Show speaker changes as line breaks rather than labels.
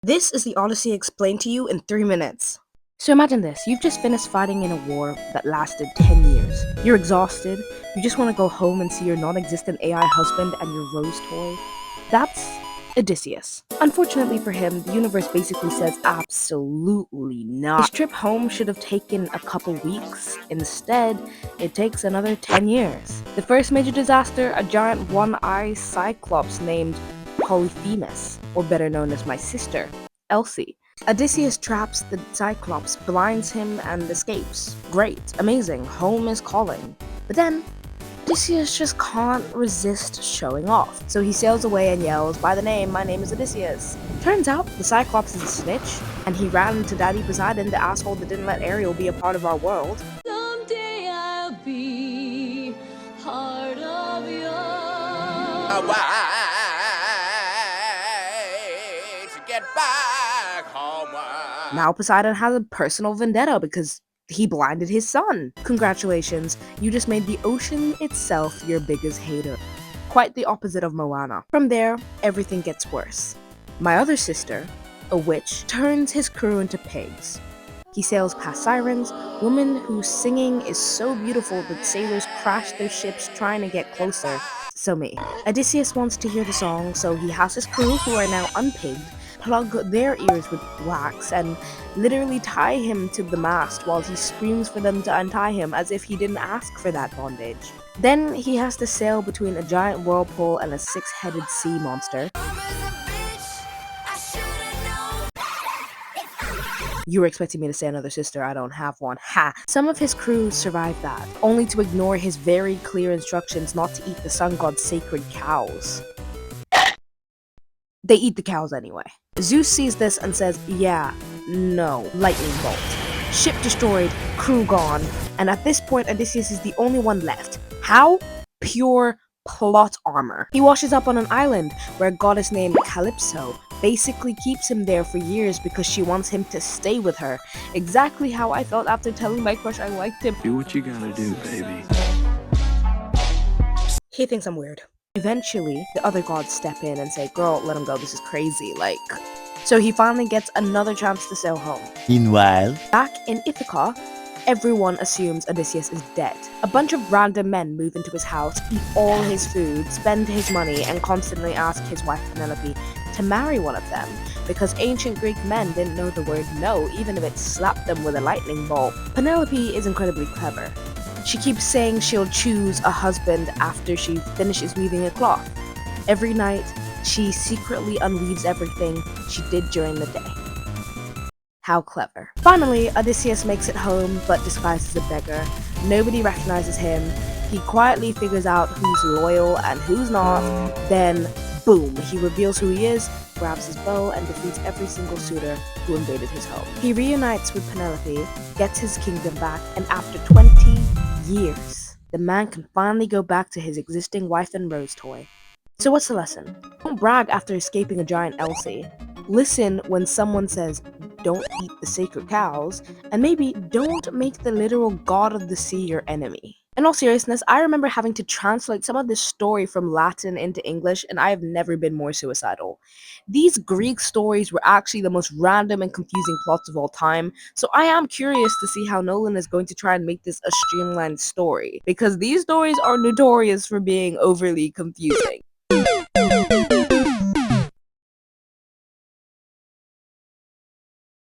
This is the Odyssey explained to you in 3 minutes. So imagine this, you've just finished fighting in a war that lasted 10 years. You're exhausted, you just want to go home and see your non-existent AI husband and your rose toy. That's Odysseus. Unfortunately for him, the universe basically says absolutely not. His trip home should have taken a couple weeks. Instead, it takes another 10 years. The first major disaster, a giant one-eyed Cyclops named Polyphemus, or better known as my sister, Elsie. Odysseus traps the Cyclops, blinds him, and escapes. Great, amazing, home is calling. But then, Odysseus just can't resist showing off. So he sails away and yells, "By the name, my name is Odysseus." Turns out, the Cyclops is a snitch, and he ran into Daddy Poseidon, the asshole that didn't let Ariel be a part of our world.
Someday I'll be part of your
to get back home.
Now Poseidon has a personal vendetta because he blinded his son. Congratulations, you just made the ocean itself your biggest hater. Quite the opposite of Moana. From there, everything gets worse. My other sister, a witch, turns his crew into pigs. He sails past Sirens, women whose singing is so beautiful that sailors crash their ships trying to get closer. So me. Odysseus wants to hear the song, so he has his crew, who are now unpigged, plug their ears with wax and literally tie him to the mast while he screams for them to untie him as if he didn't ask for that bondage. Then he has to sail between a giant whirlpool and a six-headed sea monster. You were expecting me to say another sister, I don't have one. Ha! Some of his crew survived that, only to ignore his very clear instructions not to eat the sun god's sacred cows. They eat the cows anyway. Zeus sees this and says, yeah, no, lightning bolt. Ship destroyed, crew gone, and at this point Odysseus is the only one left. How? Pure plot armor. He washes up on an island where a goddess named Calypso basically keeps him there for years because she wants him to stay with her. Exactly how I felt after telling my crush I liked him.
Do what you gotta do, baby.
He thinks I'm weird. Eventually, the other gods step in and say, girl, let him go, this is crazy, like. So he finally gets another chance to sail home.
Meanwhile,
Back in Ithaca, everyone assumes Odysseus is dead. A bunch of random men move into his house, eat all his food, spend his money, and constantly ask his wife Penelope to marry one of them, because ancient Greek men didn't know the word no, even if it slapped them with a lightning bolt. Penelope is incredibly clever. She keeps saying she'll choose a husband after she finishes weaving a cloth. Every night, she secretly unweaves everything she did during the day. How clever. Finally, Odysseus makes it home, but disguised as a beggar. Nobody recognizes him. He quietly figures out who's loyal and who's not. Then, boom, he reveals who he is, grabs his bow, and defeats every single suitor who invaded his home. He reunites with Penelope, gets his kingdom back, and after 20 years, the man can finally go back to his existing wife and rose toy. So what's the lesson? Don't brag after escaping a giant Elsie. Listen when someone says, don't eat the sacred cows, and maybe don't make the literal god of the sea your enemy. In all seriousness, I remember having to translate some of this story from Latin into English, and I have never been more suicidal. These Greek stories were actually the most random and confusing plots of all time, so I am curious to see how Nolan is going to try and make this a streamlined story, because these stories are notorious for being overly confusing.